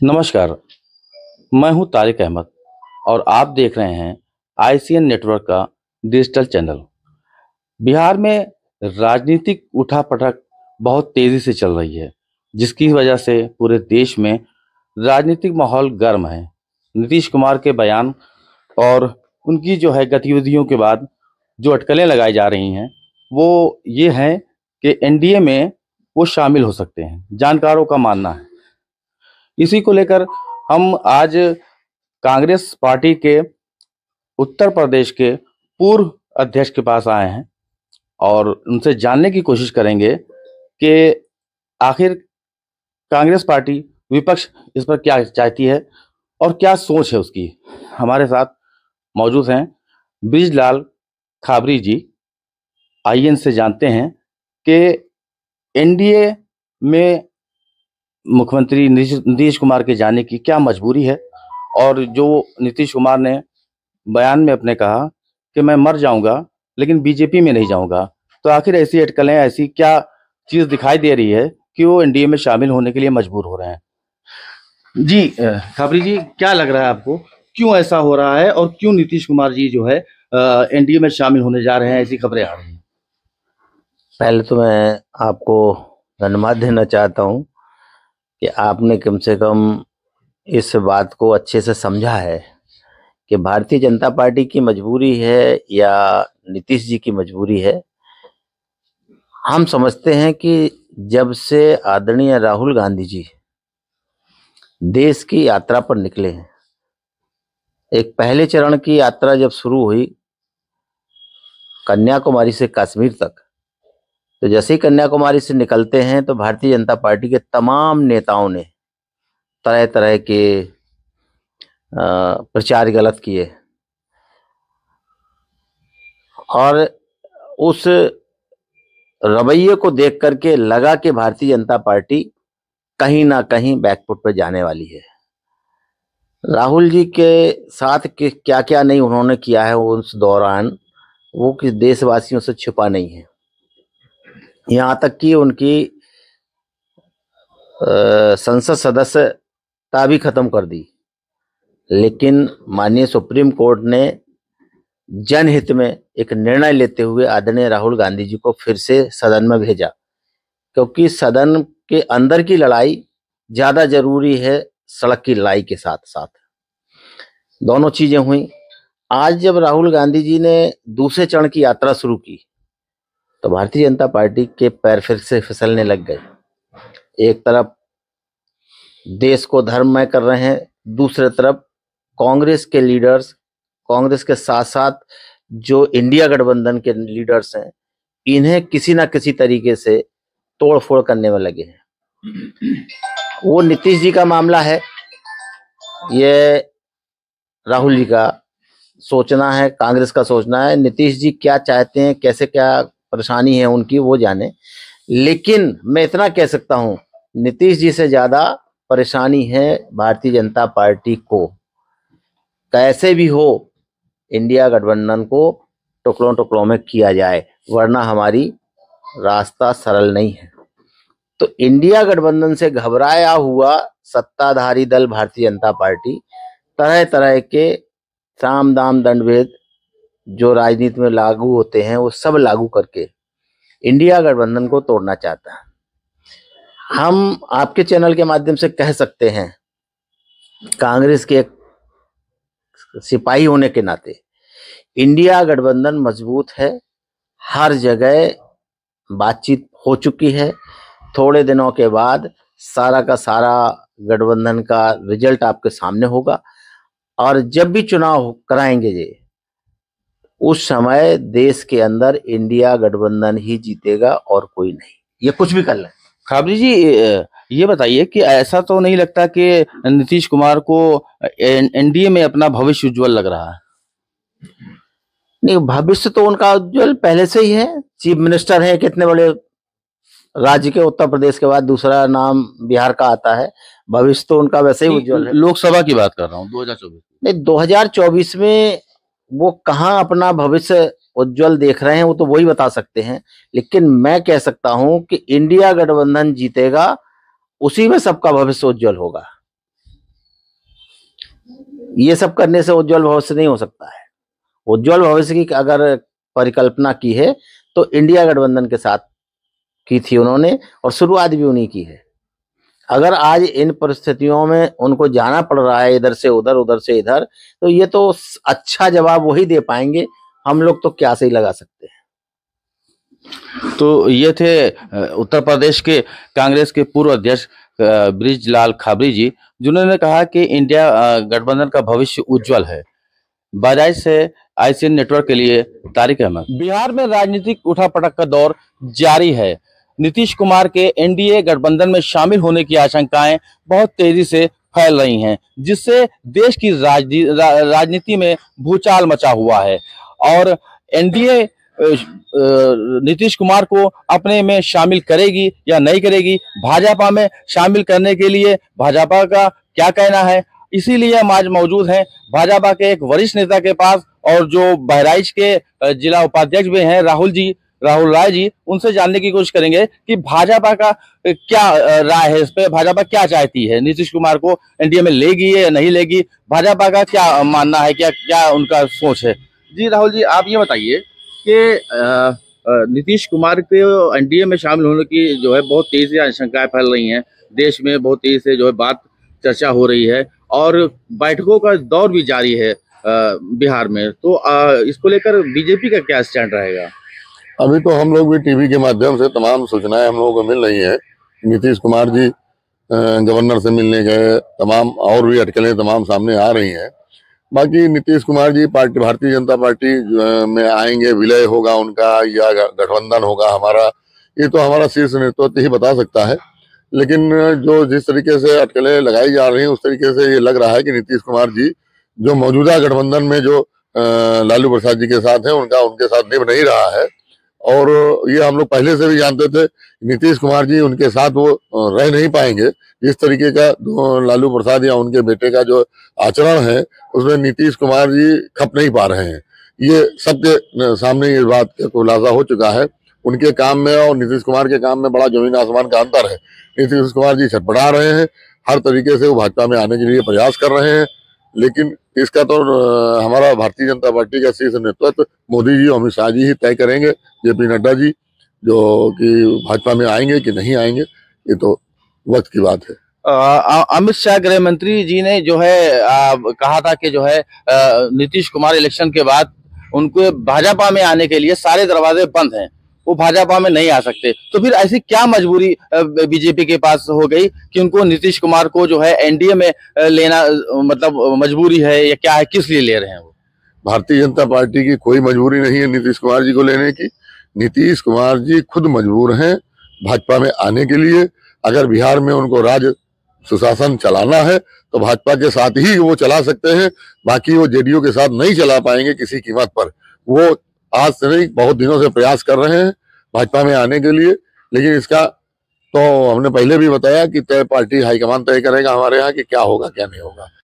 नमस्कार, मैं हूं तारिक अहमद और आप देख रहे हैं आईसीएन नेटवर्क का डिजिटल चैनल। बिहार में राजनीतिक उठापटक बहुत तेजी से चल रही है, जिसकी वजह से पूरे देश में राजनीतिक माहौल गर्म है। नीतीश कुमार के बयान और उनकी जो है गतिविधियों के बाद जो अटकलें लगाई जा रही हैं, वो ये हैं कि एनडीए में वो शामिल हो सकते हैं, जानकारों का मानना है। इसी को लेकर हम आज कांग्रेस पार्टी के उत्तर प्रदेश के पूर्व अध्यक्ष के पास आए हैं और उनसे जानने की कोशिश करेंगे कि आखिर कांग्रेस पार्टी, विपक्ष इस पर क्या चाहती है और क्या सोच है उसकी। हमारे साथ मौजूद हैं ब्रिजलाल खाबरी जी। आइए इनसे जानते हैं कि एनडीए में मुख्यमंत्री नीतीश कुमार के जाने की क्या मजबूरी है, और जो नीतीश कुमार ने बयान में अपने कहा कि मैं मर जाऊंगा लेकिन बीजेपी में नहीं जाऊंगा, तो आखिर ऐसी अटकलें, ऐसी क्या चीज दिखाई दे रही है कि वो एनडीए में शामिल होने के लिए मजबूर हो रहे हैं। जी खबरी जी, क्या लग रहा है आपको, क्यों ऐसा हो रहा है और क्यों नीतीश कुमार जी जो है एनडीए में शामिल होने जा रहे हैं, ऐसी खबरें आ रही हैं। पहले तो मैं आपको धन्यवाद देना चाहता हूं कि आपने कम से कम इस बात को अच्छे से समझा है कि भारतीय जनता पार्टी की मजबूरी है या नीतीश जी की मजबूरी है। हम समझते हैं कि जब से आदरणीय राहुल गांधी जी देश की यात्रा पर निकले हैं, एक पहले चरण की यात्रा जब शुरू हुई कन्याकुमारी से कश्मीर तक, तो जैसे ही कन्याकुमारी से निकलते हैं तो भारतीय जनता पार्टी के तमाम नेताओं ने तरह तरह के प्रचार गलत किए और उस रवैये को देख करके लगा कि भारतीय जनता पार्टी कहीं ना कहीं बैकफुट पर जाने वाली है। राहुल जी के साथ क्या क्या नहीं उन्होंने किया है उस दौरान, वो किस देशवासियों से छुपा नहीं है। यहाँ तक कि उनकी संसद सदस्यता भी खत्म कर दी, लेकिन माननीय सुप्रीम कोर्ट ने जनहित में एक निर्णय लेते हुए आदरणीय राहुल गांधी जी को फिर से सदन में भेजा, क्योंकि सदन के अंदर की लड़ाई ज्यादा जरूरी है सड़क की लड़ाई के साथ साथ। दोनों चीजें हुई। आज जब राहुल गांधी जी ने दूसरे चरण की यात्रा शुरू की तो भारतीय जनता पार्टी के पैर फिर से फिसलने लग गए। एक तरफ देश को धर्ममय कर रहे हैं, दूसरी तरफ कांग्रेस के लीडर्स, कांग्रेस के साथ साथ जो इंडिया गठबंधन के लीडर्स हैं, इन्हें किसी ना किसी तरीके से तोड़फोड़ करने में लगे हैं। वो नीतीश जी का मामला है, ये राहुल जी का सोचना है, कांग्रेस का सोचना है। नीतीश जी क्या चाहते हैं, कैसे क्या परेशानी है उनकी, वो जाने। लेकिन मैं इतना कह सकता हूं, नीतीश जी से ज्यादा परेशानी है भारतीय जनता पार्टी को। कैसे भी हो इंडिया गठबंधन को टुकड़ों टुकड़ों में किया जाए, वरना हमारी रास्ता सरल नहीं है। तो इंडिया गठबंधन से घबराया हुआ सत्ताधारी दल भारतीय जनता पार्टी तरह तरह के साम दाम दंड भेद जो राजनीति में लागू होते हैं वो सब लागू करके इंडिया गठबंधन को तोड़ना चाहता है। हम आपके चैनल के माध्यम से कह सकते हैं, कांग्रेस के एक सिपाही होने के नाते इंडिया गठबंधन मजबूत है। हर जगह बातचीत हो चुकी है। थोड़े दिनों के बाद सारा का सारा गठबंधन का रिजल्ट आपके सामने होगा और जब भी चुनाव कराएंगे ये, उस समय देश के अंदर इंडिया गठबंधन ही जीतेगा और कोई नहीं, ये कुछ भी कर ले। खाबरी जी, ये बताइए कि ऐसा तो नहीं लगता कि नीतीश कुमार को एनडीए में अपना भविष्य उज्जवल लग रहा है? नहीं, भविष्य तो उनका उज्जवल पहले से ही है। चीफ मिनिस्टर है कितने बड़े राज्य के, उत्तर प्रदेश के बाद दूसरा नाम बिहार का आता है। भविष्य तो उनका वैसे ही उज्जवल है। लोकसभा की बात कर रहा हूँ, 2024। नहीं, 2024 में वो कहाँ अपना भविष्य उज्जवल देख रहे हैं वो तो वही बता सकते हैं। लेकिन मैं कह सकता हूं कि इंडिया गठबंधन जीतेगा, उसी में सबका भविष्य उज्जवल होगा। ये सब करने से उज्जवल भविष्य नहीं हो सकता है। उज्जवल भविष्य की अगर परिकल्पना की है तो इंडिया गठबंधन के साथ की थी उन्होंने, और शुरुआत भी उन्हीं की है। अगर आज इन परिस्थितियों में उनको जाना पड़ रहा है इधर से उधर, उधर से इधर, तो ये तो अच्छा जवाब वही दे पाएंगे, हम लोग तो क्या से ही लगा सकते हैं। तो ये थे उत्तर प्रदेश के कांग्रेस के पूर्व अध्यक्ष बृजलाल खाबरी जी, जिन्होंने कहा कि इंडिया गठबंधन का भविष्य उज्जवल है। बहराइच से आईसीएन नेटवर्क के लिए तारिक अहमद। बिहार में राजनीतिक उठापटक का दौर जारी है। नीतीश कुमार के एनडीए गठबंधन में शामिल होने की आशंकाएं बहुत तेजी से फैल रही हैं, जिससे देश की राजनीति में भूचाल मचा हुआ है। और एनडीए नीतीश कुमार को अपने में शामिल करेगी या नहीं करेगी, भाजपा में शामिल करने के लिए भाजपा का क्या कहना है, इसीलिए हम आज मौजूद हैं भाजपा के एक वरिष्ठ नेता के पास, और जो बहराइच के जिला उपाध्यक्ष भी हैं राहुल राय जी, उनसे जानने की कोशिश करेंगे कि भाजपा का क्या राय है इस पे, भाजपा क्या चाहती है, नीतीश कुमार को एनडीए में लेगी या नहीं लेगी, भाजपा का क्या मानना है, क्या क्या उनका सोच है। जी राहुल जी, आप ये बताइए कि नीतीश कुमार के एनडीए में शामिल होने की जो है बहुत तेजी से आशंकाएं फैल रही हैं, देश में बहुत तेजी से जो है बात चर्चा हो रही है, और बैठकों का दौर भी जारी है बिहार में, तो इसको लेकर बीजेपी का क्या स्टैंड रहेगा? अभी तो हम लोग भी टीवी के माध्यम से तमाम सूचनाएं हम लोगों को मिल रही हैं। नीतीश कुमार जी गवर्नर से मिलने गए, तमाम और भी अटकलें तमाम सामने आ रही हैं। बाकी नीतीश कुमार जी भारतीय जनता पार्टी में आएंगे, विलय होगा उनका या गठबंधन होगा हमारा, ये तो हमारा शीर्ष नेतृत्व ही बता सकता है। लेकिन जो जिस तरीके से अटकलें लगाई जा रही हैं उस तरीके से ये लग रहा है कि नीतीश कुमार जी जो मौजूदा गठबंधन में जो लालू प्रसाद जी के साथ है उनके साथ निभ नहीं रहा है। और ये हम लोग पहले से भी जानते थे, नीतीश कुमार जी उनके साथ वो रह नहीं पाएंगे। जिस तरीके का लालू प्रसाद या उनके बेटे का जो आचरण है उसमें नीतीश कुमार जी खप नहीं पा रहे हैं। ये सबके सामने ये बात का खुलासा हो चुका है। उनके काम में और नीतीश कुमार के काम में बड़ा जमीन आसमान का अंतर है। नीतीश कुमार जी छटपटा रहे हैं, हर तरीके से वो भाजपा में आने के लिए प्रयास कर रहे हैं, लेकिन इसका तो हमारा भारतीय जनता पार्टी का शीर्ष नेतृत्व मोदी जी, अमित शाह जी ही तय करेंगे, जेपी नड्डा जी, जो कि भाजपा में आएंगे कि नहीं आएंगे, ये तो वक्त की बात है। अमित शाह गृह मंत्री जी ने जो है कहा था कि जो है नीतीश कुमार इलेक्शन के बाद उनको भाजपा में आने के लिए सारे दरवाजे बंद हैं, वो भाजपा में नहीं आ सकते। तो फिर ऐसी क्या मजबूरी बीजेपी के पास हो गई कि उनको नीतीश कुमार को जो है एनडीए में लेना, मतलब मजबूरी है या क्या है, किस लिए ले रहे हैं वो? भारतीय जनता पार्टी की कोई मजबूरी नहीं है नीतीश कुमार जी को लेने की। नीतीश कुमार जी खुद मजबूर हैं भाजपा में आने के लिए। अगर बिहार में उनको राज्य सुशासन चलाना है तो भाजपा के साथ ही वो चला सकते हैं, बाकी वो जेडीयू के साथ नहीं चला पाएंगे किसी कीमत पर। वो आज से नहीं, बहुत दिनों से प्रयास कर रहे हैं भाजपा में आने के लिए, लेकिन इसका तो हमने पहले भी बताया कि तय पार्टी हाईकमान तय करेगा हमारे यहाँ कि क्या होगा क्या नहीं होगा।